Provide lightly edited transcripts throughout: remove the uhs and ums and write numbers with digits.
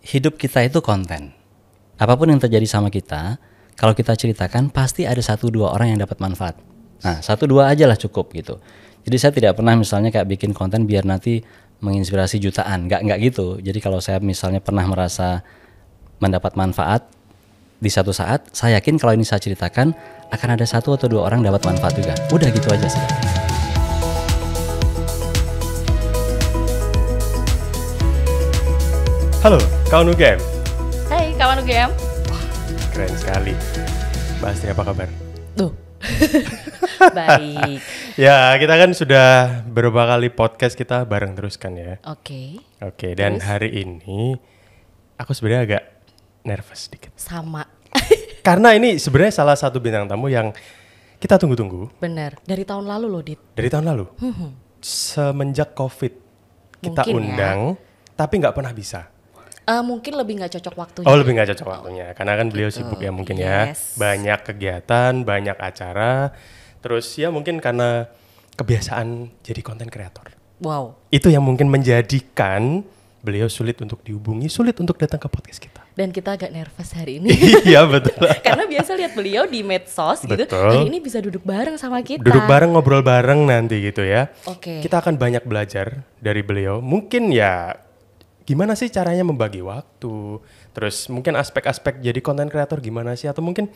hidup kita itu konten. Apapun yang terjadi sama kita, kalau kita ceritakan pasti ada 1-2 orang yang dapat manfaat. Nah 1-2 aja lah cukup gitu. Jadi saya tidak pernah misalnya kayak bikin konten biar nanti menginspirasi jutaan, nggak gitu. Jadi kalau saya misalnya pernah merasa mendapat manfaat di satu saat, saya yakin kalau ini saya ceritakan akan ada 1 atau 2 orang dapat manfaat juga. Udah gitu aja sih. Halo, kawan UGM. Hai kawan UGM. Keren sekali. Mbak Astri, apa kabar? Tuh. Baik. Ya, kita kan sudah beberapa kali podcast kita bareng terus kan ya. Oke. Oke, dan Terus? hari ini aku sebenarnya agak nervous sedikit. Sama. Karena ini sebenarnya salah satu bintang tamu yang kita tunggu-tunggu Bener. Dari tahun lalu loh, Dit. dari tahun lalu. Semenjak COVID kita Mungkin ya. undang, tapi nggak pernah bisa. Mungkin lebih nggak cocok waktunya. Oh, lebih nggak cocok waktunya, karena kan beliau sibuk ya mungkin ya, Yes. banyak kegiatan, banyak acara, terus ya mungkin karena kebiasaan jadi konten kreator. Wow. Itu yang mungkin menjadikan beliau sulit untuk dihubungi, sulit untuk datang ke podcast kita. Dan kita agak nervous hari ini. Iya betul. Karena biasa lihat beliau di medsos gitu. Betul. Hari ini bisa duduk bareng sama kita. Duduk bareng, ngobrol bareng nanti gitu ya. Oke. Kita akan banyak belajar dari beliau. Mungkin ya gimana sih caranya membagi waktu, terus mungkin aspek-aspek jadi konten kreator gimana sih, atau mungkin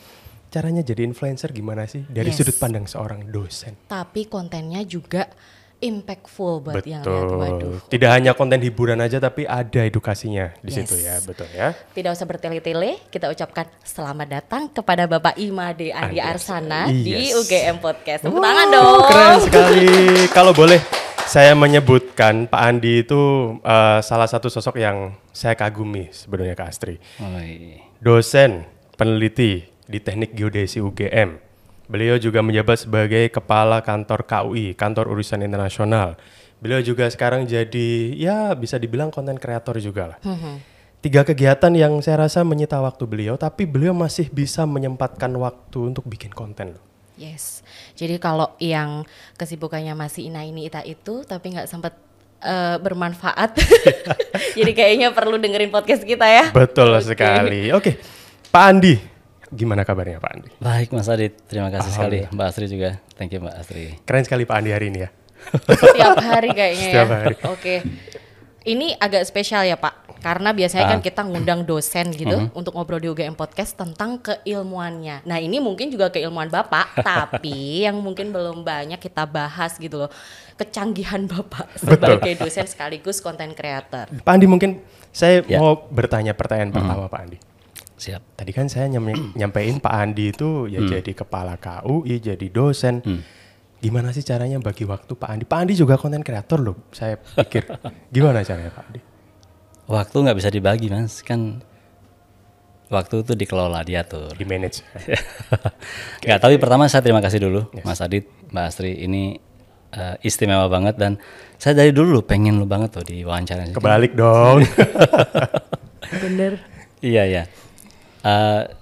caranya jadi influencer gimana sih dari Yes. sudut pandang seorang dosen. Tapi kontennya juga impactful buat yang lihat. Waduh. Tidak hanya konten hiburan aja tapi ada edukasinya di Yes. situ ya, betul ya. Tidak usah bertele-tele, kita ucapkan selamat datang kepada Bapak Imade Andi Arsana di Yes. UGM Podcast. Tepuk tangan dong. Keren sekali. Kalau boleh saya menyebutkan Pak Andi itu salah satu sosok yang saya kagumi sebenarnya Kak Astri. Dosen, peneliti di Teknik Geodesi UGM. Beliau juga menjabat sebagai Kepala Kantor KUI, Kantor Urusan Internasional. Beliau juga sekarang jadi ya bisa dibilang konten kreator juga lah. 3 kegiatan yang saya rasa menyita waktu beliau, tapi beliau masih bisa menyempatkan waktu untuk bikin konten loh. Yes. Jadi kalau yang kesibukannya masih ini ita itu tapi nggak sempat bermanfaat. Jadi kayaknya perlu dengerin podcast kita ya. Betul Oke. sekali. Oke, Pak Andi, gimana kabarnya Pak Andi? Baik Mas Adit, terima kasih sekali. Mbak Astri juga, thank you Mbak Astri. Keren sekali Pak Andi hari ini ya. Setiap hari kayaknya Setiap ya. hari. Oke. Ini agak spesial ya Pak. Karena biasanya kan kita ngundang dosen gitu untuk ngobrol di UGM Podcast tentang keilmuannya. Nah ini mungkin juga keilmuan Bapak, tapi yang mungkin belum banyak kita bahas gitu loh. Kecanggihan Bapak sebagai dosen sekaligus konten creator. Pak Andi, mungkin saya Ya. mau bertanya pertanyaan pertama Pak Andi. Siap. Tadi kan saya nyampein Pak Andi itu ya jadi kepala KUI, jadi dosen. Gimana sih caranya bagi waktu Pak Andi? Pak Andi juga konten kreator loh, saya pikir. Gimana caranya Pak Andi? Waktu nggak bisa dibagi Mas, kan waktu itu dikelola, diatur. Di manage. Nggak, tapi pertama saya terima kasih dulu Mas Adit, Mbak Astri, ini istimewa banget dan saya dari dulu pengen lu banget tuh di wawancara. Kebalik dong. Bener. Iya ya.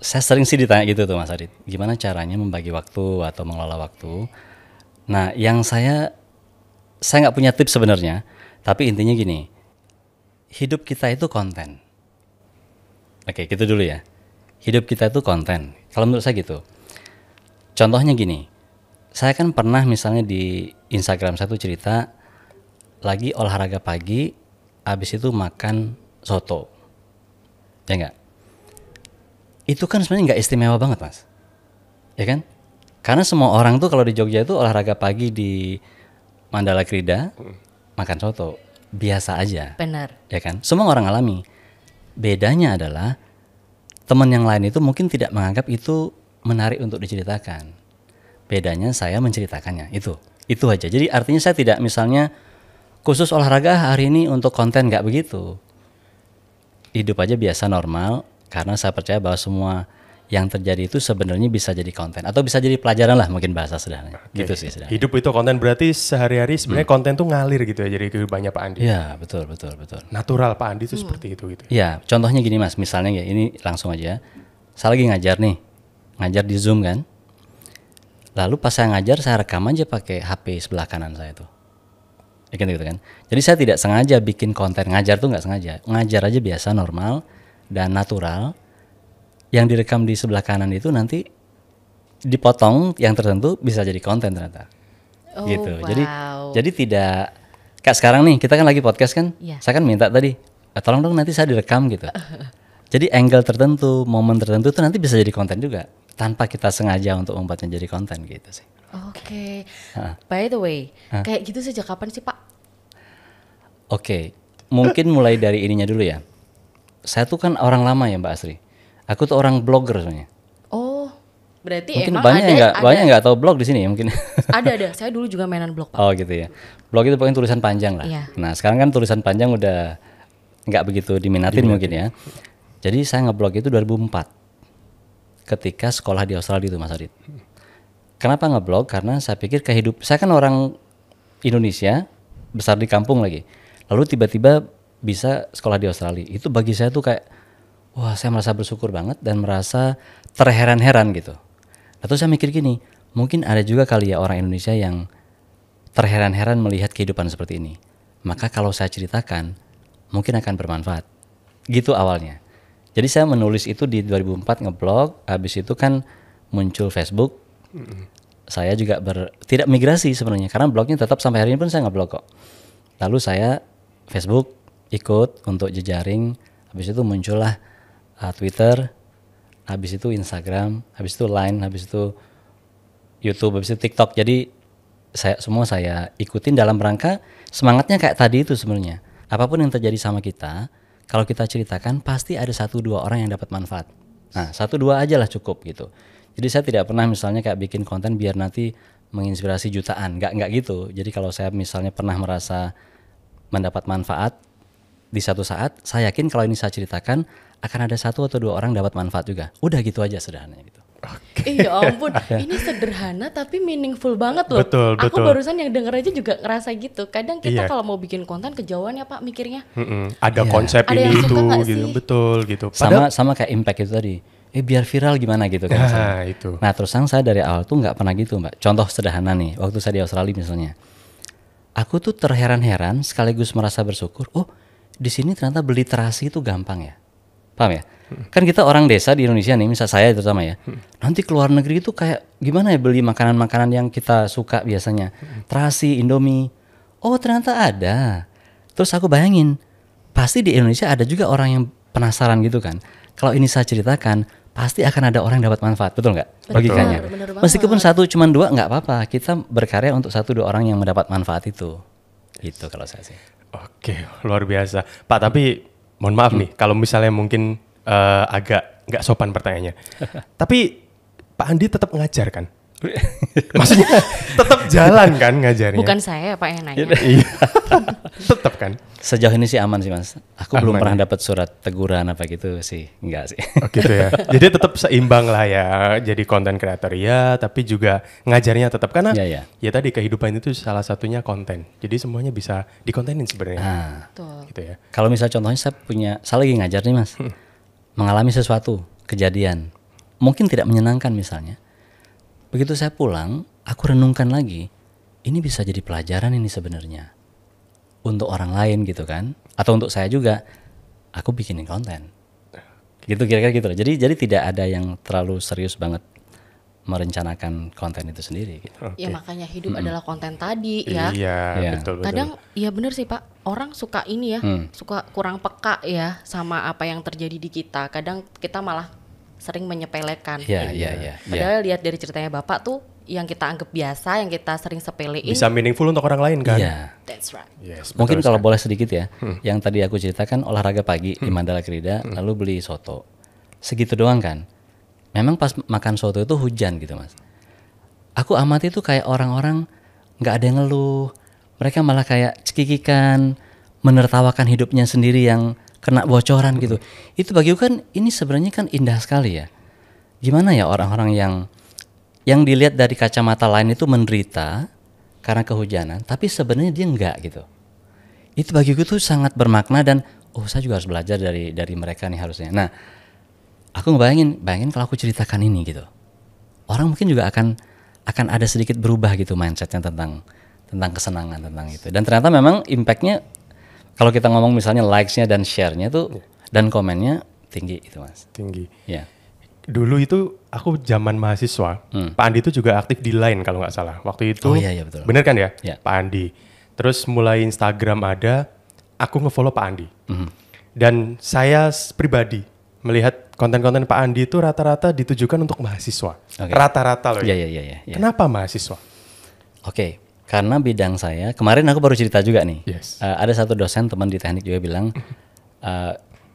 Saya sering sih ditanya gitu tuh Mas Adit, gimana caranya membagi waktu atau mengelola waktu. Nah, yang saya nggak punya tips sebenarnya, tapi intinya gini, hidup kita itu konten. Oke, gitu dulu ya. Hidup kita itu konten. Kalau menurut saya gitu. Contohnya gini, saya kan pernah misalnya di Instagram saya tuh cerita lagi olahraga pagi, habis itu makan soto, ya nggak? Itu kan sebenarnya nggak istimewa banget Mas, ya kan? Karena semua orang tuh kalau di Jogja itu olahraga pagi di Mandala Krida, makan soto, biasa aja. Benar. Ya kan? Semua orang alami. Bedanya adalah teman yang lain itu mungkin tidak menganggap itu menarik untuk diceritakan. Bedanya saya menceritakannya, itu aja. Jadi artinya saya tidak misalnya khusus olahraga hari ini untuk konten, nggak begitu. Hidup aja biasa normal, karena saya percaya bahwa semua yang terjadi itu sebenarnya bisa jadi konten atau bisa jadi pelajaran lah, mungkin bahasa sederhana. Gitu sih sederhana. Hidup itu konten, berarti sehari-hari sebenarnya konten tuh ngalir gitu ya jadi kehidupannya Pak Andi. Iya, betul. Natural Pak Andi itu seperti itu gitu. Ya, contohnya gini Mas, misalnya ya ini langsung aja. Saya lagi ngajar nih, ngajar di Zoom kan. Lalu pas saya ngajar, saya rekam aja pakai HP sebelah kanan saya tuh. Ya kan gitu kan. Jadi saya tidak sengaja bikin konten ngajar tuh, nggak sengaja. Ngajar aja biasa normal. dan natural. Yang direkam di sebelah kanan itu nanti dipotong yang tertentu bisa jadi konten ternyata. Oh, Gitu. wow. Jadi tidak kayak sekarang nih kita kan lagi podcast kan. Iya. Saya kan minta tadi tolong dong nanti saya direkam gitu. Jadi angle tertentu, momen tertentu itu nanti bisa jadi konten juga tanpa kita sengaja untuk membuatnya jadi konten gitu sih. Oke. By the way, kayak gitu sejak kapan sih Pak? Oke, mungkin mulai dari ininya dulu ya. Saya tuh kan orang lama ya Mbak Asri. Aku tuh orang blogger sebenarnya. Oh, berarti Mungkin emang banyak nggak tahu blog di sini ya mungkin. Ada. Saya dulu juga mainan blog Pak. Oh gitu ya. Blog itu pokoknya tulisan panjang lah. Iya. Nah sekarang kan tulisan panjang udah nggak begitu diminatin mungkin ya. Jadi saya ngeblog itu 2004. Ketika sekolah di Australia itu Mas Adit. Kenapa ngeblog? Karena saya pikir saya kan orang Indonesia, besar di kampung lagi. Lalu tiba-tiba bisa sekolah di Australia. Itu bagi saya tuh kayak, wah saya merasa bersyukur banget dan merasa terheran-heran gitu. Nah terus saya mikir gini, mungkin ada juga kali ya orang Indonesia yang terheran-heran melihat kehidupan seperti ini. Maka kalau saya ceritakan, mungkin akan bermanfaat. Gitu awalnya. Jadi saya menulis itu di 2004 ngeblog, habis itu kan muncul Facebook. Saya juga tidak migrasi sebenarnya, karena blognya tetap sampai hari ini pun saya ngeblog kok. Lalu saya Facebook ikut untuk jejaring, habis itu muncullah Twitter, habis itu Instagram, habis itu Line, habis itu YouTube, habis itu TikTok. Jadi saya ikutin dalam rangka semangatnya kayak tadi itu sebenarnya. Apapun yang terjadi sama kita, kalau kita ceritakan pasti ada 1-2 orang yang dapat manfaat. Nah 1-2 aja lah cukup gitu. Jadi saya tidak pernah misalnya kayak bikin konten biar nanti menginspirasi jutaan, nggak gitu. Jadi kalau saya misalnya pernah merasa mendapat manfaat di satu saat, saya yakin kalau ini saya ceritakan akan ada 1 atau 2 orang dapat manfaat juga. Udah gitu aja sederhananya gitu. Iya ampun, ini sederhana tapi meaningful banget loh. Betul, Aku betul. barusan yang denger aja juga ngerasa gitu. Kadang kita kalau mau bikin konten kejauhan ya Pak mikirnya. Ada konsep Ada ini yang suka itu nggak gitu, sih? betul gitu. Sama kayak impact itu tadi. Biar viral gimana gitu kan. Nah, itu. Nah terus terang saya dari awal tuh nggak pernah gitu Mbak. Contoh sederhana nih, waktu saya di Australia misalnya. Aku tuh terheran-heran sekaligus merasa bersyukur. Oh di sini ternyata berliterasi itu gampang ya. Paham ya? Kan kita orang desa di Indonesia nih, misal saya terutama ya. Nanti keluar negeri itu kayak gimana ya beli makanan-makanan yang kita suka biasanya. Terasi, Indomie. Oh ternyata ada. Terus aku bayangin, pasti di Indonesia ada juga orang yang penasaran gitu kan. Kalau ini saya ceritakan, pasti akan ada orang yang dapat manfaat, betul nggak? Logikanya. Bener banget. Meskipun 1 cuma 2 nggak apa-apa. Kita berkarya untuk 1-2 orang yang mendapat manfaat itu. Gitu kalau saya sih. Oke, luar biasa. Pak, tapi mohon maaf nih, kalau misalnya mungkin agak nggak sopan pertanyaannya. Tapi Pak Andi tetap ngajar kan? Maksudnya tetap jalan kan ngajarnya? Bukan saya Pak yang nanya. Iya, tetap kan? Sejauh ini sih aman sih Mas. Aku belum Aman pernah ya? dapat surat teguran apa gitu sih. Enggak sih. Oh gitu ya. Jadi tetap seimbang lah ya. Jadi konten creator ya, tapi juga ngajarnya tetap karena Iya. ya tadi kehidupan itu salah satunya konten. Jadi semuanya bisa dikontenin sebenarnya. Nah, Betul. Gitu ya. kalau misal contohnya saya lagi ngajar nih Mas. Mengalami sesuatu, kejadian. Mungkin tidak menyenangkan misalnya. Begitu saya pulang, aku renungkan lagi. Ini bisa jadi pelajaran ini sebenarnya. Untuk orang lain gitu kan. Atau untuk saya juga. Aku bikinin konten. Gitu kira-kira gitu loh. Jadi tidak ada yang terlalu serius banget merencanakan konten itu sendiri gitu. Ya makanya hidup adalah konten tadi ya. Iya, Iya. betul. Kadang ya bener sih Pak, orang suka ini ya, suka kurang peka ya sama apa yang terjadi di kita. Kadang kita malah sering menyepelekan. Iya. Padahal lihat dari ceritanya Bapak tuh yang kita anggap biasa, yang kita sering sepelein. Bisa meaningful untuk orang lain kan? Iya. That's right. Yes, Mungkin betul kalau sekali. boleh sedikit ya, yang tadi aku ceritakan olahraga pagi di Mandala Krida, lalu beli soto. Segitu doang kan. Memang pas makan soto itu hujan gitu Mas. Aku amati itu kayak orang-orang nggak ada yang ngeluh. Mereka malah kayak cekikikan, menertawakan hidupnya sendiri yang kena bocoran gitu. Itu bagiku kan ini sebenarnya kan indah sekali ya. Gimana ya orang-orang yang dilihat dari kacamata lain itu menderita karena kehujanan, tapi sebenarnya dia enggak gitu. Itu bagiku tuh sangat bermakna dan saya juga harus belajar dari mereka nih harusnya. Nah, aku bayangin kalau aku ceritakan ini gitu. Orang mungkin juga akan ada sedikit berubah gitu mindsetnya tentang kesenangan tentang itu. Dan ternyata memang impactnya kalau kita ngomong misalnya likes-nya dan share-nya tuh dan komennya tinggi itu Mas. Tinggi. Ya. Dulu itu aku zaman mahasiswa, Pak Andi itu juga aktif di Line kalau nggak salah. Waktu itu, Oh iya betul. bener kan ya, Ya. Pak Andi. Terus mulai Instagram ada, aku nge-follow Pak Andi. Dan saya pribadi melihat konten-konten Pak Andi itu rata-rata ditujukan untuk mahasiswa. Oke. Rata-rata loh ya. Iya. Kenapa mahasiswa? Oke, karena bidang saya, kemarin aku baru cerita juga nih. Yes. Ada satu dosen teman di teknik juga bilang,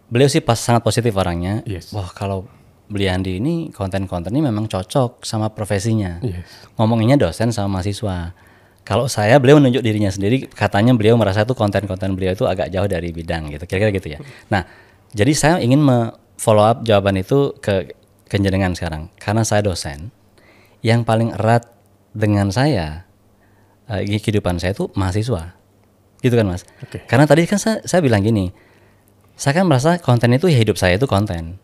beliau sih sangat positif orangnya. Yes. Wah kalau beliau Andi ini konten-kontennya memang cocok sama profesinya. Yes. Ngomonginnya dosen sama mahasiswa. Kalau saya, beliau menunjuk dirinya sendiri, katanya beliau merasa tuh konten-konten beliau itu agak jauh dari bidang gitu, kira-kira gitu ya. Nah, jadi saya ingin follow up jawaban itu ke jenengan sekarang, karena saya dosen, yang paling erat dengan saya kehidupan saya itu mahasiswa, gitu kan Mas? Oke. Karena tadi kan saya bilang gini, saya kan merasa konten itu ya hidup saya itu konten.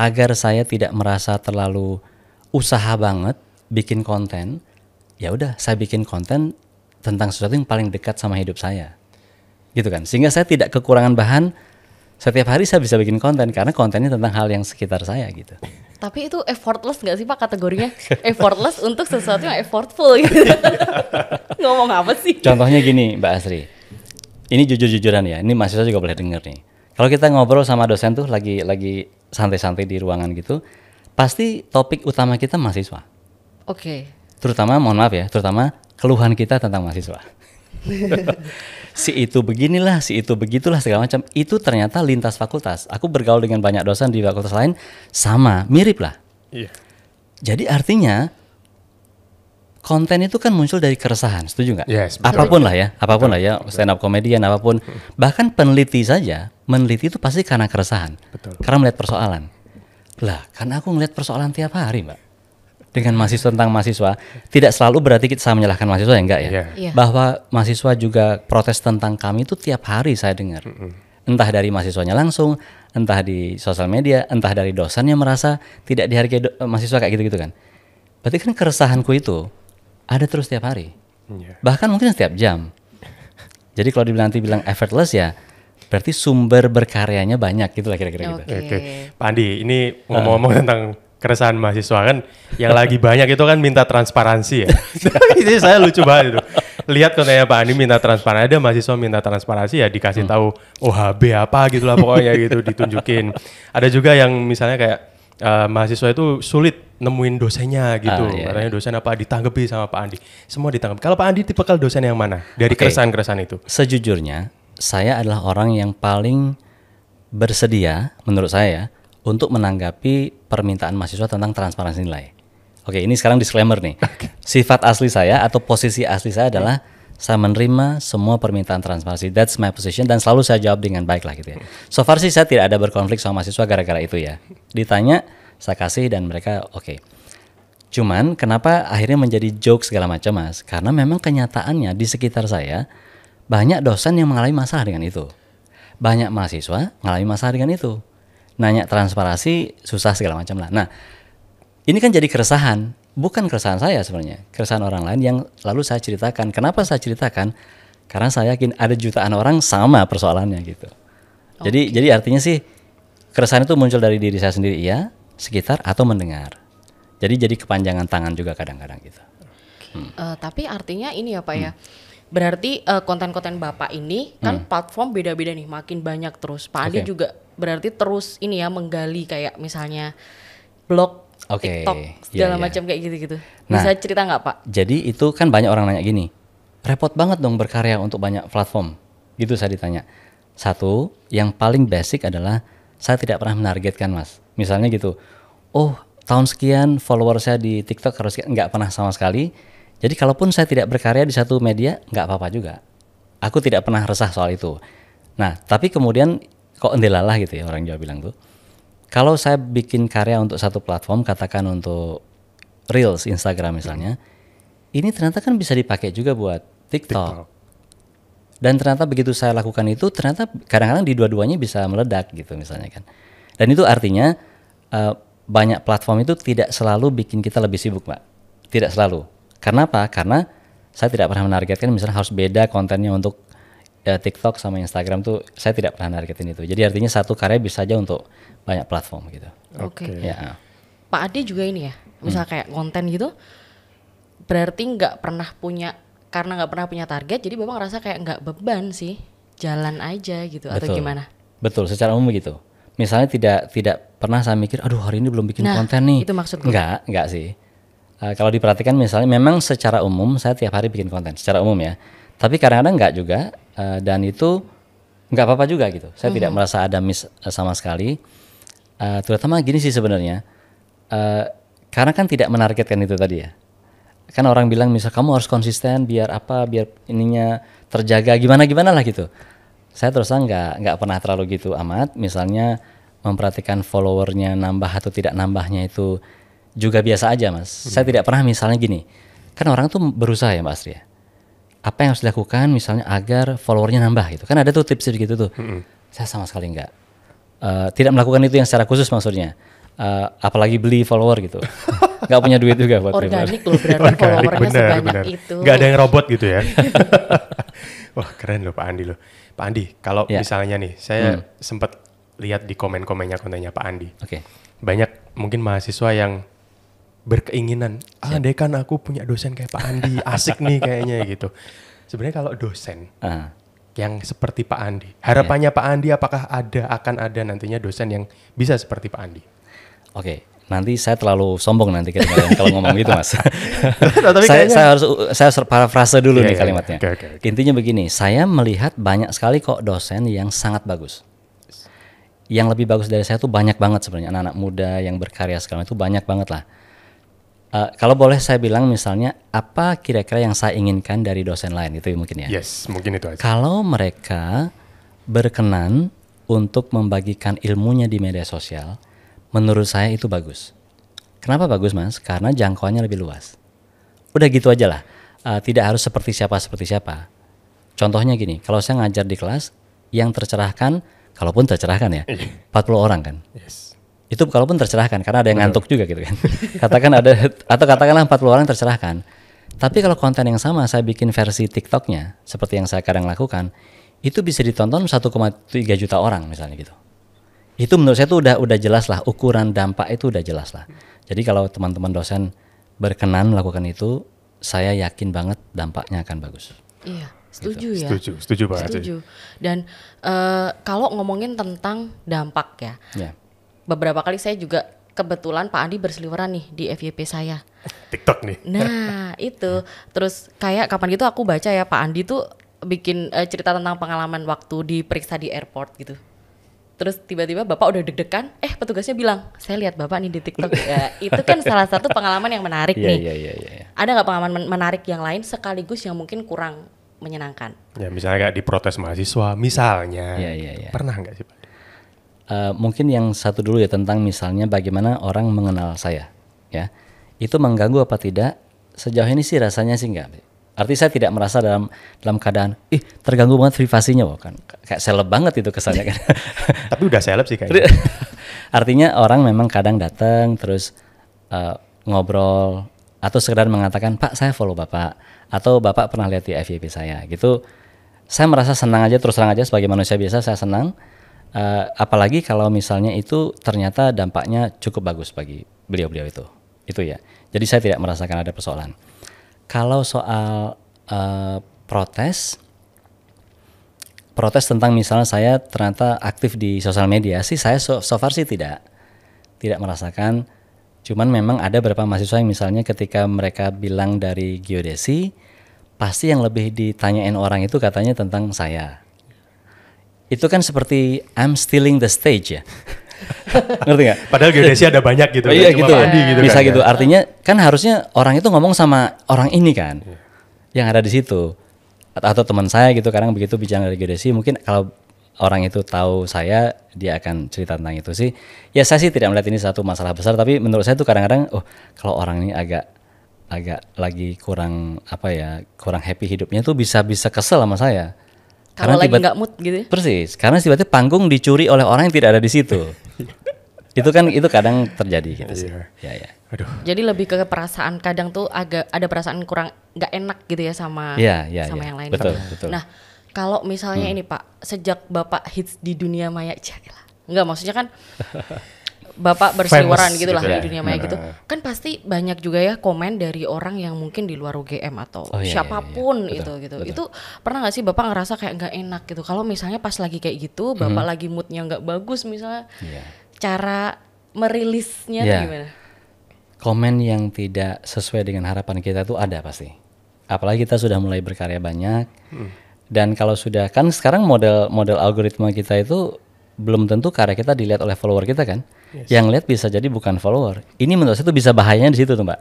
Agar saya tidak merasa terlalu usaha banget bikin konten, ya udah saya bikin konten tentang sesuatu yang paling dekat sama hidup saya, gitu kan? Sehingga saya tidak kekurangan bahan. Setiap hari saya bisa bikin konten karena kontennya tentang hal yang sekitar saya gitu. Tapi itu effortless nggak sih Pak kategorinya? Effortless untuk sesuatu yang effortful gitu. Ngomong apa sih? Contohnya gini Mbak Asri, ini jujur-jujuran ya, ini mahasiswa juga boleh denger nih. Kalau kita ngobrol sama dosen tuh lagi santai-santai di ruangan gitu, pasti topik utama kita mahasiswa. Oke. Terutama, mohon maaf ya, terutama keluhan kita tentang mahasiswa. Si itu beginilah, si itu begitulah segala macam. Itu ternyata lintas fakultas. Aku bergaul dengan banyak dosen di fakultas lain, sama, mirip lah. Iya. Jadi artinya konten itu kan muncul dari keresahan, setuju nggak? Yes, betul. Apapun lah ya, stand up comedian apapun. Bahkan peneliti saja, meneliti itu pasti karena keresahan. Betul. Karena melihat persoalan. Lah, kan aku ngeliat persoalan tiap hari, Mbak. Dengan mahasiswa tentang mahasiswa, tidak selalu berarti kita menyalahkan mahasiswa ya, enggak ya? Iya. Bahwa mahasiswa juga protes tentang kami itu tiap hari saya dengar. Entah dari mahasiswanya langsung, entah di sosial media, entah dari dosen yang merasa tidak dihargai mahasiswa kayak gitu-gitu kan. Berarti kan keresahanku itu ada terus tiap hari. Iya. Bahkan mungkin setiap jam. Jadi kalau nanti bilang effortless ya, berarti sumber berkaryanya banyak gitu lah kira-kira gitu. Oke. Pak Andi, ini ngomong-ngomong tentang keresahan mahasiswa kan, yang lagi banyak itu kan minta transparansi ya. Ini saya lucu banget itu. Lihat kontennya Pak Andi minta transparansi, ada mahasiswa minta transparansi ya dikasih tahu OHB apa gitulah pokoknya gitu ditunjukin. Ada juga yang misalnya kayak mahasiswa itu sulit nemuin dosennya gitu. Katanya dosen apa ditanggapi sama Pak Andi. Semua ditanggapi. Kalau Pak Andi tipikal dosen yang mana dari keresahan-keresahan itu? Sejujurnya, saya adalah orang yang paling bersedia menurut saya untuk menanggapi permintaan mahasiswa tentang transparansi nilai. Oke, ini sekarang disclaimer nih. Sifat asli saya atau posisi asli saya adalah saya menerima semua permintaan transparansi. That's my position dan selalu saya jawab dengan baik lah gitu ya. So far sih saya tidak ada berkonflik sama mahasiswa gara-gara itu ya. Ditanya, saya kasih dan mereka oke. Cuman kenapa akhirnya menjadi joke segala macam Mas? Karena memang kenyataannya di sekitar saya banyak dosen yang mengalami masalah dengan itu. Banyak mahasiswa mengalami masalah dengan itu. Nanya transparansi susah segala macam lah. Nah, ini kan jadi keresahan, bukan keresahan saya sebenarnya, keresahan orang lain yang lalu saya ceritakan. Kenapa saya ceritakan? Karena saya yakin ada jutaan orang sama persoalannya gitu. Jadi artinya sih keresahan itu muncul dari diri saya sendiri ya, sekitar atau mendengar. Jadi kepanjangan tangan juga kadang-kadang gitu. Tapi artinya ini ya Pak ya. Berarti konten-konten Bapak ini kan platform beda-beda nih, makin banyak terus. Pak Andi juga berarti terus ini ya menggali kayak misalnya blog, TikTok, segala macam kayak gitu-gitu. Bisa cerita nggak Pak? Jadi itu kan banyak orang nanya gini, repot banget dong berkarya untuk banyak platform. Gitu saya ditanya. Satu, yang paling basic adalah saya tidak pernah menargetkan Mas. Misalnya gitu, oh tahun sekian follower saya di TikTok harus sekian, nggak pernah sama sekali. Jadi kalaupun saya tidak berkarya di satu media, nggak apa-apa juga. Aku tidak pernah resah soal itu. Nah, tapi kemudian kok endelalah gitu ya orang Jawa bilang tuh. Kalau saya bikin karya untuk satu platform, katakan untuk Reels Instagram misalnya, ini ternyata kan bisa dipakai juga buat TikTok. Dan ternyata begitu saya lakukan itu, ternyata kadang-kadang di dua-duanya bisa meledak gitu misalnya kan. Dan itu artinya banyak platform itu tidak selalu bikin kita lebih sibuk Mbak. Tidak selalu. Karena apa? Karena saya tidak pernah menargetkan misalnya harus beda kontennya untuk TikTok sama Instagram tuh saya tidak pernah nargetin itu. Jadi artinya satu karya bisa aja untuk banyak platform gitu. Oke. Ya. Pak Ade juga ini ya, misal kayak konten gitu, berarti karena nggak pernah punya target, jadi Bapak ngerasa kayak nggak beban sih, jalan aja gitu. Betul. Atau gimana? Betul, secara umum begitu. Misalnya tidak pernah saya mikir, aduh hari ini belum bikin konten nih. Itu maksud gue. Enggak sih. Kalau diperhatikan misalnya memang secara umum saya tiap hari bikin konten, secara umum ya. Tapi kadang-kadang enggak juga, dan itu enggak apa-apa juga gitu. Saya tidak merasa ada miss sama sekali. Terutama gini sih sebenarnya, karena kan tidak menargetkan itu tadi ya. Kan orang bilang misal kamu harus konsisten biar ininya terjaga gimana lah gitu. Saya terus terang nggak pernah terlalu gitu amat. Misalnya memperhatikan followernya nambah atau tidak nambahnya itu juga biasa aja mas. Saya tidak pernah misalnya gini. Kan orang tuh berusaha ya Mbak Astri ya. Apa yang harus dilakukan misalnya agar followernya nambah gitu. Kan ada tuh tips gitu tuh. Saya sama sekali nggak. Tidak melakukan itu yang secara khusus maksudnya. Apalagi beli follower gitu. Nggak punya duit juga buat organik loh berarti followernya sebanyak itu. Nggak ada yang robot gitu ya. Wah keren loh Pak Andi loh. Pak Andi, kalau misalnya nih, saya sempat lihat di kontennya Pak Andi. Banyak mungkin mahasiswa yang berkeinginan, andai kan aku punya dosen kayak Pak Andi, asik nih kayaknya gitu. Sebenarnya kalau dosen yang seperti Pak Andi, harapannya Pak Andi apakah akan ada nantinya dosen yang bisa seperti Pak Andi? Nanti saya terlalu sombong nanti kalau ngomong gitu mas. saya harus parafrase dulu nih kalimatnya. Okay. Intinya begini, saya melihat banyak sekali kok dosen yang sangat bagus. Yang lebih bagus dari saya tuh banyak banget sebenarnya, anak-anak muda yang berkarya sekarang itu banyak banget lah. Kalau boleh saya bilang misalnya apa kira-kira yang saya inginkan dari dosen lain itu mungkin ya. Yes, mungkin itu aja. Kalau mereka berkenan untuk membagikan ilmunya di media sosial, menurut saya itu bagus. Kenapa bagus mas? Karena jangkauannya lebih luas. Udah gitu aja lah. Tidak harus seperti siapa. Contohnya gini, kalau saya ngajar di kelas, yang tercerahkan, kalaupun tercerahkan ya, 40 orang kan. Yes. Itu kalaupun tercerahkan, karena ada yang ngantuk juga gitu kan. Katakanlah 40 orang tercerahkan. Tapi kalau konten yang sama saya bikin versi TikToknya, seperti yang saya kadang lakukan, itu bisa ditonton 1,3 juta orang misalnya gitu. Itu menurut saya tuh udah jelas lah, ukuran dampak itu udah jelas lah. Jadi kalau teman-teman dosen berkenan melakukan itu, saya yakin banget dampaknya akan bagus. Iya, setuju gitu. Ya. Setuju banget. Setuju. Dan kalau ngomongin tentang dampak ya, beberapa kali saya juga kebetulan Pak Andi berseliweran nih di FYP saya. TikTok nih. Nah itu, terus kayak kapan gitu aku baca ya Pak Andi tuh bikin cerita tentang pengalaman waktu diperiksa di airport gitu. Terus tiba-tiba Bapak udah deg-degan, petugasnya bilang, saya lihat Bapak nih di TikTok. Ya, itu kan salah satu pengalaman yang menarik nih. Iya. Ada nggak pengalaman menarik yang lain sekaligus yang mungkin kurang menyenangkan? Ya misalnya kayak diprotes mahasiswa, misalnya. Iya. Pernah nggak sih Pak? Mungkin yang satu dulu ya tentang misalnya bagaimana orang mengenal saya. Ya, itu mengganggu apa tidak? Sejauh ini sih rasanya sih enggak. Artinya saya tidak merasa dalam keadaan terganggu banget privasinya, kan kayak seleb banget itu kesannya kan. Tapi udah seleb sih kayaknya. Artinya orang memang kadang datang terus ngobrol atau sekedar mengatakan Pak saya follow Bapak atau Bapak pernah lihat di FYP saya gitu. Saya merasa senang aja, terus terang aja sebagai manusia biasa saya senang. Apalagi kalau misalnya itu ternyata dampaknya cukup bagus bagi beliau-beliau itu ya. Jadi saya tidak merasakan ada persoalan. Kalau soal protes tentang misalnya saya ternyata aktif di sosial media sih saya so far sih tidak merasakan. Cuman memang ada beberapa mahasiswa yang misalnya ketika mereka bilang dari geodesi, pasti yang lebih ditanyain orang itu katanya tentang saya. Itu kan seperti I'm stealing the stage ya. Ngerti gak? Padahal geodesi ada banyak gitu. Iya gitu. Bisa kan, gitu. Ya? Artinya kan harusnya orang itu ngomong sama orang ini kan, yang ada di situ. Atau teman saya gitu, kadang begitu bicara dari geodesi, mungkin kalau orang itu tahu saya, dia akan cerita tentang itu sih. Ya saya sih tidak melihat ini satu masalah besar, tapi menurut saya tuh kadang-kadang, kalau orang ini agak lagi kurang happy hidupnya tuh bisa kesel sama saya. Kalau lagi nggak mood gitu. Persis, karena tiba-tiba panggung dicuri oleh orang yang tidak ada di situ. itu kadang terjadi gitu sih. Ya. Aduh. Jadi lebih ke perasaan kadang tuh agak ada perasaan kurang nggak enak gitu ya sama yang lain. Betul. Nah, Kalau misalnya ini Pak, sejak Bapak hits di dunia maya, enggak maksudnya kan Bapak berseliweran gitu lah gitu di ya. dunia maya gitu. Kan pasti banyak juga ya komen dari orang yang mungkin di luar UGM atau siapapun iya. itu gitu. Itu pernah nggak sih Bapak ngerasa kayak nggak enak gitu? Kalau misalnya pas lagi kayak gitu, Bapak lagi moodnya nggak bagus misalnya, cara merilisnya tuh gimana? Komen yang tidak sesuai dengan harapan kita tuh ada pasti. Apalagi kita sudah mulai berkarya banyak. Dan kalau sudah kan sekarang model algoritma kita itu belum tentu karya kita dilihat oleh follower kita kan. Yang lihat bisa jadi bukan follower. Ini menurut saya itu bisa bahayanya di situ tuh Mbak.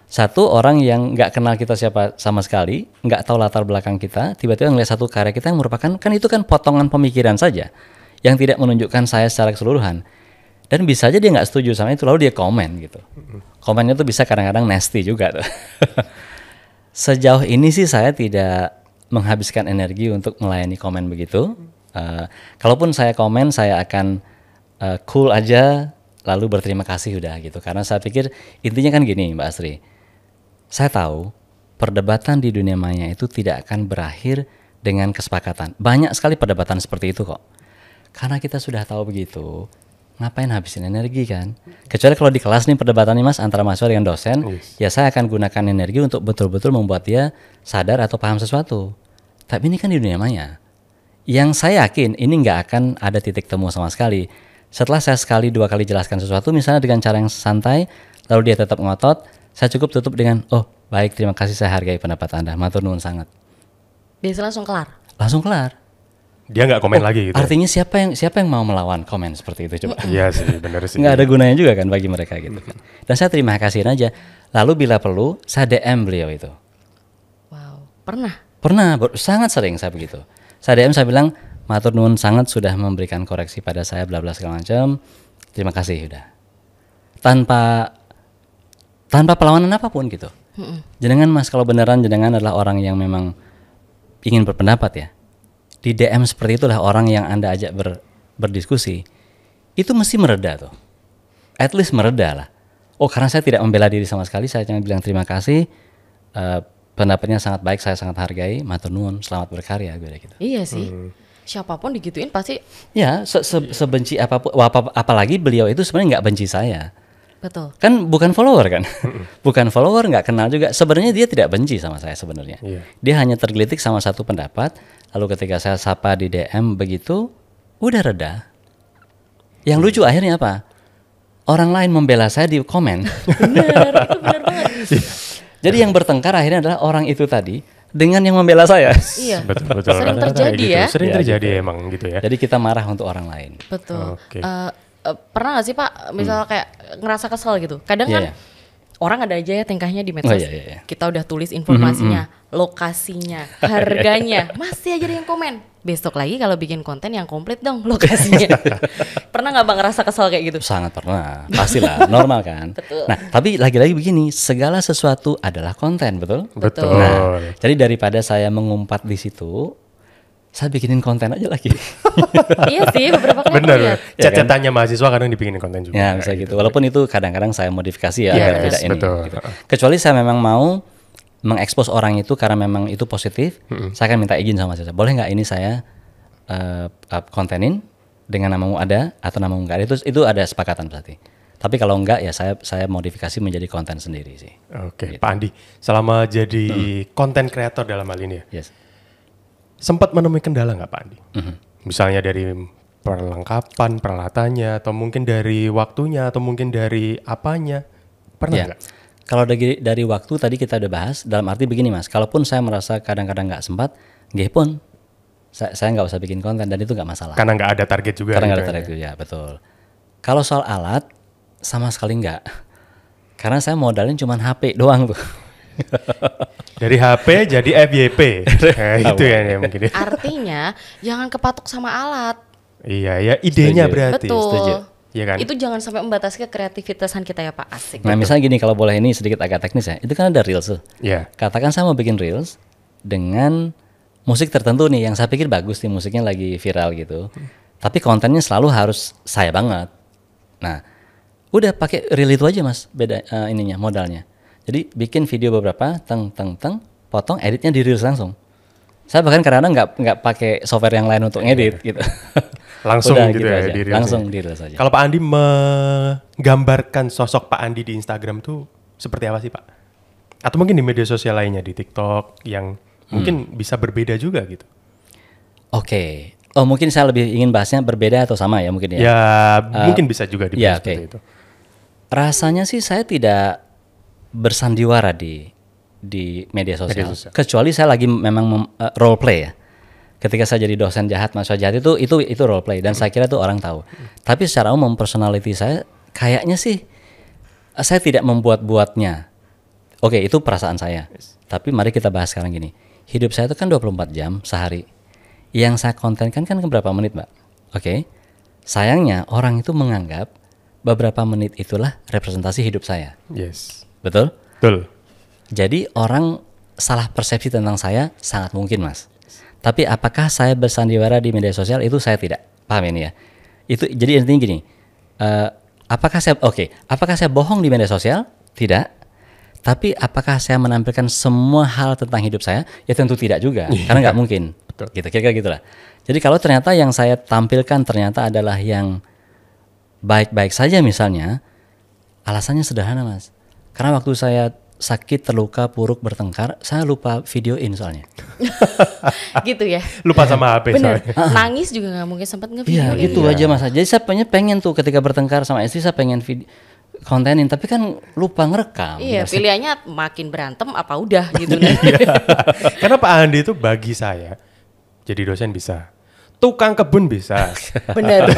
Satu orang yang nggak kenal kita siapa sama sekali, nggak tahu latar belakang kita, tiba-tiba ngeliat satu karya kita yang merupakan kan itu kan potongan pemikiran saja, yang tidak menunjukkan saya secara keseluruhan. Dan bisa aja dia nggak setuju sama itu, lalu dia komen gitu. Komennya tuh bisa kadang-kadang nasty juga tuh. Sejauh ini sih saya tidak menghabiskan energi untuk melayani komen begitu. Kalaupun saya komen, saya akan cool aja, lalu berterima kasih udah gitu. Karena saya pikir intinya kan gini Mbak Astri, saya tahu perdebatan di dunia maya itu tidak akan berakhir dengan kesepakatan. Banyak sekali perdebatan seperti itu kok. Karena kita sudah tahu begitu, ngapain habisin energi kan? Kecuali kalau di kelas nih perdebatannya Mas antara mahasiswa dengan dosen, ya saya akan gunakan energi untuk betul-betul membuat dia sadar atau paham sesuatu. Tapi ini kan di dunia maya. Yang saya yakin ini nggak akan ada titik temu sama sekali. Setelah saya sekali dua kali jelaskan sesuatu, misalnya dengan cara yang santai, lalu dia tetap ngotot, saya cukup tutup dengan, oh baik terima kasih saya hargai pendapat Anda, matur nuwun sangat. Biasanya langsung kelar. Langsung kelar. Dia nggak komen lagi gitu. Artinya siapa yang mau melawan komen seperti itu coba? Iya sih, benar sih. Nggak ada gunanya juga kan bagi mereka gitu kan. Dan saya terima kasihin aja. Lalu bila perlu saya DM beliau itu. Wow, pernah? Pernah, sangat sering saya begitu. Saya DM, saya bilang matur nuwun sangat sudah memberikan koreksi pada saya bla bla segala macam. Terima kasih udah. Tanpa perlawanan apapun gitu. Jenengan Mas kalau beneran jenengan adalah orang yang memang ingin berpendapat ya. Di DM seperti itulah orang yang Anda ajak berdiskusi. Itu mesti mereda tuh. At least mereda lah. Oh karena saya tidak membela diri sama sekali, saya cuma bilang terima kasih. Pendapatnya sangat baik, saya sangat hargai. Matur nuwun, selamat berkarya gitu. Iya sih. Siapapun digituin pasti. Ya sebenci apapun, apalagi beliau itu sebenarnya nggak benci saya. Betul. Kan bukan follower kan, bukan follower, nggak kenal juga. Sebenarnya dia tidak benci sama saya sebenarnya. Dia hanya tergelitik sama satu pendapat. Lalu ketika saya sapa di DM begitu, udah reda. Yang lucu akhirnya apa? Orang lain membela saya di komen. Benar, itu benar banget. Jadi yang bertengkar akhirnya adalah orang itu tadi dengan yang membela saya. Iya. Betul. Sering terjadi gitu. ya. Sering Ya, terjadi gitu. emang gitu ya. Jadi kita marah untuk orang lain. Betul. Oke. Pernah gak sih Pak, misalnya kayak ngerasa kesel gitu? Kadang kan Iya. orang ada aja ya tingkahnya di medsos. Iya. Kita udah tulis informasinya, lokasinya, harganya, masih aja ada yang komen. Besok lagi kalau bikin konten yang komplit dong lokasinya. Pernah nggak Bang ngerasa kesel kayak gitu? Sangat pernah, pastilah, normal kan. Betul. Nah, tapi lagi-lagi begini, segala sesuatu adalah konten, betul? Betul. Nah, jadi daripada saya mengumpat di situ, saya bikinin konten aja lagi. Iya sih, beberapa kali aku Bener. lihat. Chat-chatannya mahasiswa kadang dibikinin konten juga. Ya, bisa gitu. Walaupun itu kadang-kadang saya modifikasi ya agar Yes, tidak ini. betul. Gitu. Kecuali saya memang mau mengekspos orang itu karena memang itu positif, saya akan minta izin sama saya. Boleh nggak ini saya kontenin dengan namamu ada atau namamu nggak ada? Itu ada sepakatan berarti. Tapi kalau enggak ya saya modifikasi menjadi konten sendiri sih. Oke, Pak Andi, selama jadi konten kreator dalam hal ini ya, Yes. sempat menemui kendala nggak Pak Andi? Misalnya dari perlengkapan, peralatannya, atau mungkin dari waktunya, atau mungkin dari apanya, pernah Ya. nggak? Kalau dari waktu tadi kita udah bahas, dalam arti begini Mas, kalaupun saya merasa kadang-kadang nggak sempat, nggih pun saya nggak usah bikin konten dan itu nggak masalah. Karena nggak ada target juga. Karena nggak ada gitu target ya, betul. Kalau soal alat, sama sekali nggak. Karena saya modalin cuma HP doang tuh. Dari HP jadi FYP. Nah, itu ya mungkin. Artinya jangan kepatok sama alat. Iya, ya idenya Setuju. berarti. Betul. setuju. Iya kan? Itu jangan sampai membatasi kreativitasan kita ya Pak, asik. Nah misalnya gini, kalau boleh ini sedikit agak teknis ya, itu kan ada reels tuh. Iya. Katakan saya mau bikin reels dengan musik tertentu nih yang saya pikir bagus nih, musiknya lagi viral gitu. Tapi kontennya selalu harus saya banget. Nah, udah pakai reel itu aja Mas, beda ininya modalnya. Jadi bikin video beberapa, potong editnya di reels langsung. Saya bahkan kadang-kadang nggak pakai software yang lain untuk ngedit gitu. Langsung Udah, gitu ya aja. di Reels Langsung ya. di Reels aja. Kalau Pak Andi menggambarkan sosok Pak Andi di Instagram tuh seperti apa sih Pak? Atau mungkin di media sosial lainnya, di TikTok yang mungkin bisa berbeda juga gitu. Oke. Oh mungkin saya lebih ingin bahasnya berbeda atau sama ya mungkin ya. Ya mungkin bisa juga dibilang seperti itu. Rasanya sih saya tidak bersandiwara di media sosial. Kecuali saya lagi memang role play ya. Ketika saya jadi dosen jahat, mahasiswa jahat itu role play dan saya kira itu orang tahu. Tapi secara umum personality saya kayaknya sih saya tidak membuat-buatnya. Oke, itu perasaan saya. Tapi mari kita bahas sekarang gini. Hidup saya itu kan 24 jam sehari. Yang saya kontenkan kan berapa menit, Mbak? Oke. Sayangnya orang itu menganggap beberapa menit itulah representasi hidup saya. Yes. Betul? Betul. Jadi orang salah persepsi tentang saya sangat mungkin, Mas. Tapi apakah saya bersandiwara di media sosial itu saya tidak paham ini ya. Itu jadi intinya gini. Apakah saya bohong di media sosial? Tidak. Tapi apakah saya menampilkan semua hal tentang hidup saya? Ya tentu tidak juga, karena nggak mungkin. Betul. Gitu, kira-kira gitulah. Jadi kalau ternyata yang saya tampilkan ternyata adalah yang baik-baik saja misalnya, alasannya sederhana Mas. Karena waktu saya sakit, terluka, puruk, bertengkar, saya lupa videoin soalnya. Gitu ya. Lupa sama HP Bener. soalnya. Nangis juga nggak mungkin sempat nge-videoin. Iya, gitu aja Mas. Jadi saya pengen tuh ketika bertengkar sama istri saya pengen kontenin, tapi kan lupa ngerekam. Iya, Biasa. pilihannya makin berantem apa udah gitu. Karena Pak Andi itu bagi saya jadi dosen bisa, tukang kebun bisa, Bener.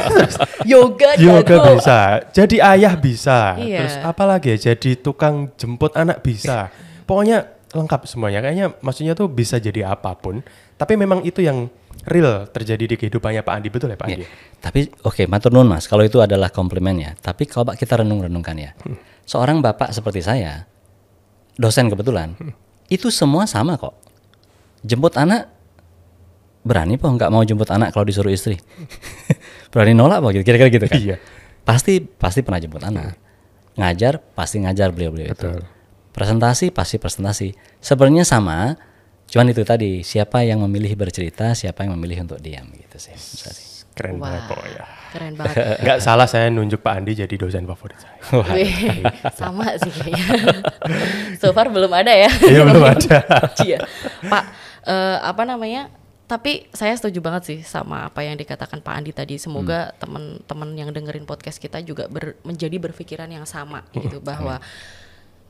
Yoga yoga bisa, jadi ayah bisa, Iya. terus apa lagi ya, jadi tukang jemput anak bisa. Pokoknya lengkap semuanya. Kayaknya maksudnya tuh bisa jadi apapun. Tapi memang itu yang real terjadi di kehidupannya Pak Andi, betul ya Pak Andi? Tapi oke, matur nuwun Mas. Kalau itu adalah komplimen ya. Tapi kalau kita renung-renungkan ya, seorang bapak seperti saya, dosen kebetulan, itu semua sama kok. Jemput anak, berani po nggak mau jemput anak kalau disuruh istri. Berani nolak po gitu, kira-kira gitu kan. Iya. Pasti pernah jemput anak. Ngajar pasti ngajar beliau-beliau itu. Betul. Presentasi pasti presentasi. Sebenarnya sama, cuman itu tadi siapa yang memilih bercerita, siapa yang memilih untuk diam gitu sih. Keren Wah, banget pokoknya. keren banget. Nggak salah saya nunjuk Pak Andi jadi dosen favorit saya. Wih, sama sih kayaknya. So far belum ada ya. Iya belum ada. Iya. Pak, apa namanya? Tapi saya setuju banget sih sama apa yang dikatakan Pak Andi tadi. Semoga teman-teman yang dengerin podcast kita juga menjadi berpikiran yang sama gitu, bahwa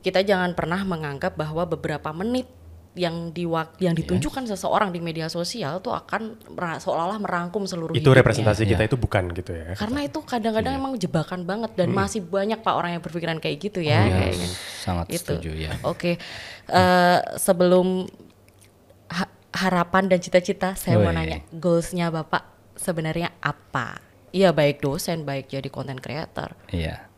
kita jangan pernah menganggap bahwa beberapa menit yang ditunjukkan seseorang di media sosial tuh akan seolah-olah merangkum seluruh Itu hidupnya. representasi kita itu bukan gitu ya. Karena itu kadang-kadang emang jebakan banget dan masih banyak Pak orang yang berpikiran kayak gitu ya. Kayaknya. Sangat Itu. setuju ya. Oke. Sebelum harapan dan cita-cita, saya mau nanya, goalsnya Bapak sebenarnya apa? Iya, baik dosen, baik jadi content creator. Iya.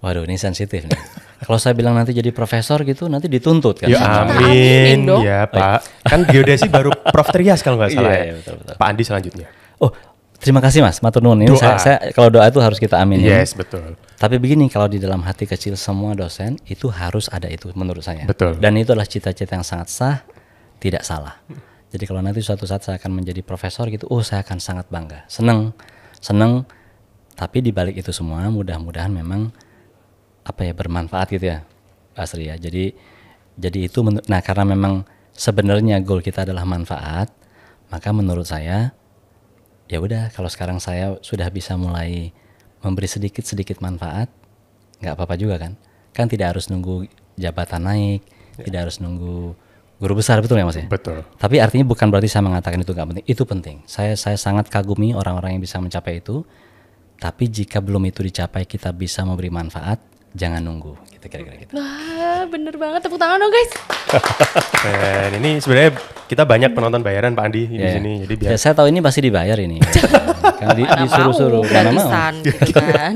Waduh, ini sensitif nih. Kalau saya bilang nanti jadi profesor gitu, nanti dituntut kan. Ya aminin amin dong. ya Pak. Kan geodesi baru Prof Trias kalau nggak salah Iya, ya. betul. Pak Andi selanjutnya. Oh, terima kasih Mas, matur nuwun. Ini Doa. saya kalau doa itu harus kita aminin. Yes, betul. Tapi begini, kalau di dalam hati kecil semua dosen itu harus ada itu menurut saya. Betul. Dan itu adalah cita-cita yang sangat sah, tidak salah. Jadi kalau nanti suatu saat saya akan menjadi profesor gitu, saya akan sangat bangga, seneng. Tapi di balik itu semua, mudah-mudahan memang bermanfaat gitu ya, Asri ya. Jadi itu, nah karena memang sebenarnya goal kita adalah manfaat, maka menurut saya, ya udah kalau sekarang saya sudah bisa mulai memberi sedikit manfaat, nggak apa-apa juga kan? Kan tidak harus nunggu jabatan naik, tidak harus nunggu guru besar, betul ya Mas ya? Betul. Tapi artinya bukan berarti saya mengatakan itu nggak penting. Itu penting. Saya sangat kagumi orang-orang yang bisa mencapai itu. Tapi jika belum itu dicapai, kita bisa memberi manfaat, jangan nunggu. Gitu kira-kira gitu. Wah, bener banget, tepuk tangan dong guys. Dan ini sebenarnya kita banyak penonton bayaran Pak Andi di Ya. sini. Jadi biar Ya, saya tahu ini pasti dibayar ini. Karena disuruh-suruh. Mana mau. gratisan gitu kan.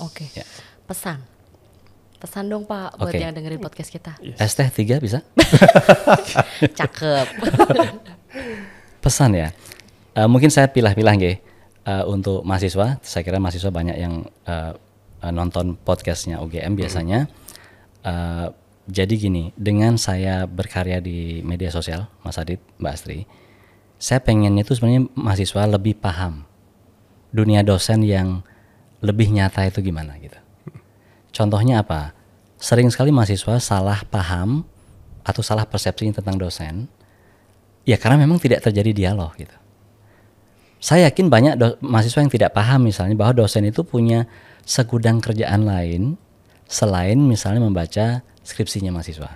Oke. Ya. Pesan dong Pak buat Oke. yang dengerin podcast kita. Es teh 3 bisa? Cakep. Pesan ya. Mungkin saya pilah-pilah nggih. Untuk mahasiswa, saya kira mahasiswa banyak yang nonton podcastnya UGM biasanya. Jadi gini, dengan saya berkarya di media sosial, Mas Adit, Mbak Astri, saya pengennya itu sebenarnya mahasiswa lebih paham dunia dosen yang lebih nyata itu gimana gitu. Contohnya apa? Sering sekali mahasiswa salah paham atau salah persepsi tentang dosen, ya karena memang tidak terjadi dialog gitu. Saya yakin banyak mahasiswa yang tidak paham misalnya bahwa dosen itu punya segudang kerjaan lain selain misalnya membaca skripsinya mahasiswa.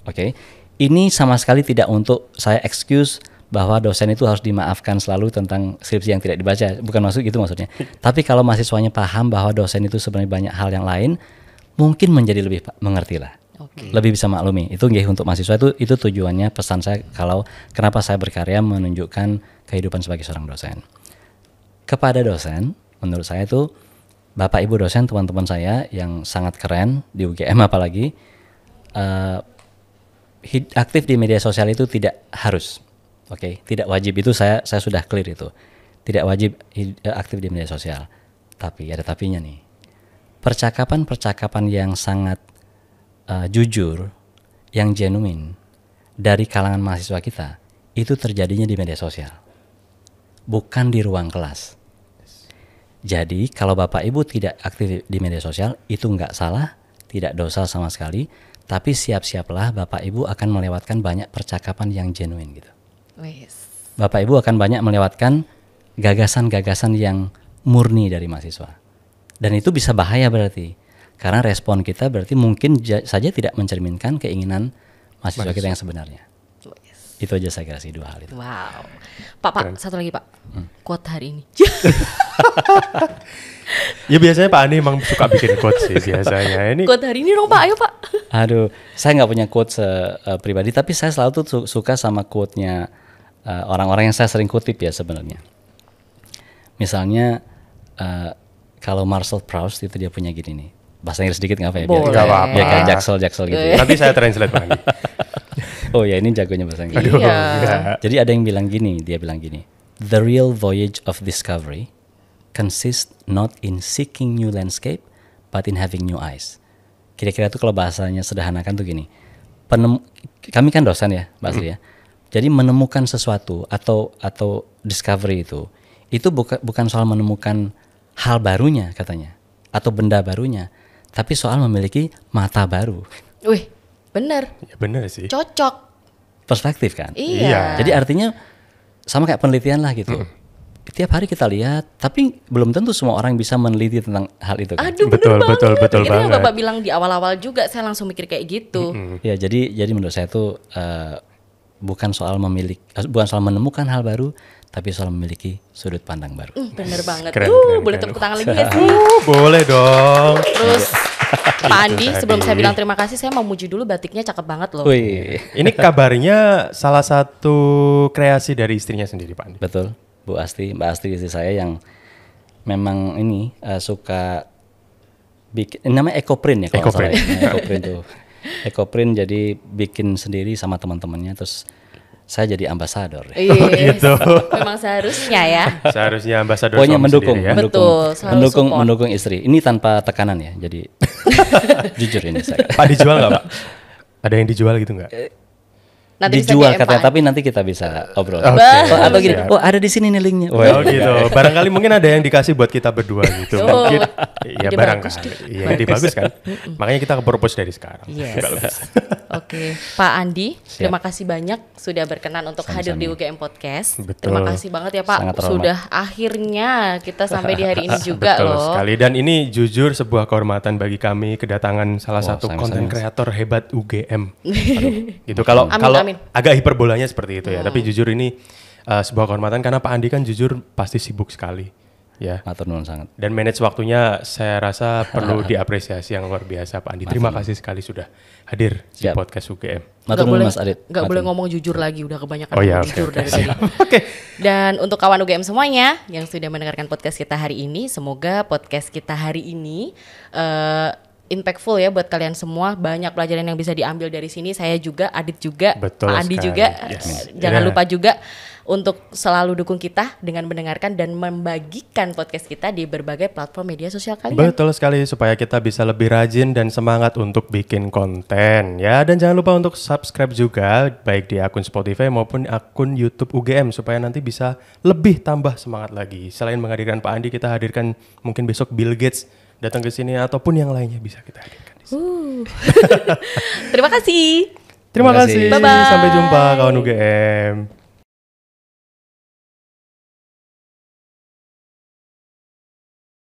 Oke. Ini sama sekali tidak untuk saya excuse bahwa dosen itu harus dimaafkan selalu tentang skripsi yang tidak dibaca. Bukan maksud itu maksudnya. Tapi kalau mahasiswanya paham bahwa dosen itu sebenarnya banyak hal yang lain, mungkin menjadi lebih mengerti lah. Lebih bisa maklumi. Itu nggih untuk mahasiswa itu tujuannya, pesan saya kalau kenapa saya berkarya menunjukkan kehidupan sebagai seorang dosen. Kepada dosen, menurut saya itu Bapak Ibu dosen, teman-teman saya yang sangat keren di UGM apalagi, aktif di media sosial itu tidak harus, tidak wajib, itu saya sudah clear itu, tidak wajib aktif di media sosial. Tapi ada tapinya nih, percakapan yang sangat jujur, yang genuine dari kalangan mahasiswa kita itu terjadinya di media sosial, bukan di ruang kelas. Jadi kalau Bapak Ibu tidak aktif di media sosial itu nggak salah, tidak dosa sama sekali. Tapi siap-siaplah Bapak Ibu akan melewatkan banyak percakapan yang genuine gitu. Bapak Ibu akan banyak melewatkan gagasan-gagasan yang murni dari mahasiswa. Dan itu bisa bahaya berarti. Karena respon kita berarti mungkin saja tidak mencerminkan keinginan mahasiswa kita yang sebenarnya. Itu aja saya kira sih, 2 hal itu. Wow. Pak, satu lagi Pak. Quote hari ini. Ya biasanya Pak Andi emang suka bikin quote sih biasanya. Ini quote hari ini dong Pak, ayo Pak. Aduh, saya nggak punya quote pribadi, tapi saya selalu tuh suka sama quote-nya orang-orang yang saya sering kutip ya sebenarnya. Misalnya kalau Marcel Proust itu dia punya gini nih. Bahasa Inggris sedikit nggak apa ya? Biar kayak jaksel gitu. Nanti saya translate Pak Andi. Oh ya, ini jagonya bahasa Inggris. Jadi ada yang bilang gini, dia bilang gini. The real voyage of discovery consists not in seeking new landscape, but in having new eyes. Kira-kira itu kalau bahasanya sederhanakan tuh gini. Kami kan dosen ya, Mbak Asri ya. Jadi menemukan sesuatu atau discovery itu bukan soal menemukan hal barunya katanya, atau benda barunya, tapi soal memiliki mata baru. Wih, bener. Ya bener sih. Cocok. Perspektif kan? Iya. Jadi artinya sama kayak penelitian lah gitu. Tiap hari kita lihat, tapi belum tentu semua orang bisa meneliti tentang hal itu kan? Aduh, betul itu banget. yang Bapak bilang di awal-awal juga, saya langsung mikir kayak gitu. Ya, jadi menurut saya itu bukan soal menemukan hal baru, tapi soal memiliki sudut pandang baru. Bener banget. Keren, Boleh tepuk tangan lagi ya sih? Boleh dong. Terus Pak Andi, sebelum saya bilang terima kasih, saya mau muji dulu batiknya cakep banget loh. Wih. Ini kabarnya salah satu kreasi dari istrinya sendiri Pak Andi. Betul, Mbak Astri istri saya yang memang ini suka bikin, namanya ecoprint ya kalau nggak salah. Ecoprint tuh. Ecoprint, jadi bikin sendiri sama teman-temannya, terus saya jadi ambasador. Gitu. Memang seharusnya ya. Seharusnya ambasador. Pokoknya mendukung, ya? Betul, mendukung istri. Ini tanpa tekanan ya, jadi jujur ini saya. Pak dijual nggak Pak? Ada yang dijual gitu nggak? Nanti dijual katanya, tapi nanti kita bisa obrol. Atau gini, ada di sini nih linknya. Oh gitu. Barangkali mungkin ada yang dikasih buat kita berdua gitu. Mungkin. Ya barangkali. Iya, ide bagus kan. Makanya kita propose dari sekarang. Yes. Oke, Pak Andi, terima kasih banyak sudah berkenan untuk hadir di UGM Podcast. Betul. Terima kasih banget ya Pak. Sudah akhirnya kita sampai di hari ini juga Betul loh. sekali. Dan ini jujur sebuah kehormatan bagi kami kedatangan salah satu konten kreator hebat UGM. Gitu. Kalau agak hiperbolanya seperti itu ya. Tapi jujur ini sebuah kehormatan karena Pak Andi kan jujur pasti sibuk sekali. Ya. Matur nuwun sangat. Dan manage waktunya saya rasa perlu diapresiasi yang luar biasa Pak Andi. Terima kasih sekali sudah hadir di podcast UGM. Matur nuwun Mas Adit. Gak boleh ngomong jujur lagi, udah kebanyakan jujur dari tadi. Dan untuk kawan UGM semuanya yang sudah mendengarkan podcast kita hari ini, semoga podcast kita hari ini impactful ya buat kalian semua. Banyak pelajaran yang bisa diambil dari sini. Saya juga, Adit juga, Betul Pak Andi sekali. juga. Jangan lupa juga untuk selalu dukung kita dengan mendengarkan dan membagikan podcast kita di berbagai platform media sosial kalian. Betul sekali, supaya kita bisa lebih rajin dan semangat untuk bikin konten ya. Dan jangan lupa untuk subscribe juga baik di akun Spotify maupun akun YouTube UGM supaya nanti bisa lebih tambah semangat lagi. Selain menghadirkan Pak Andi, kita hadirkan mungkin besok Bill Gates datang ke sini ataupun yang lainnya bisa kita hadirkan di sini. Terima kasih. Terima kasih. Bye-bye. Sampai jumpa kawan UGM.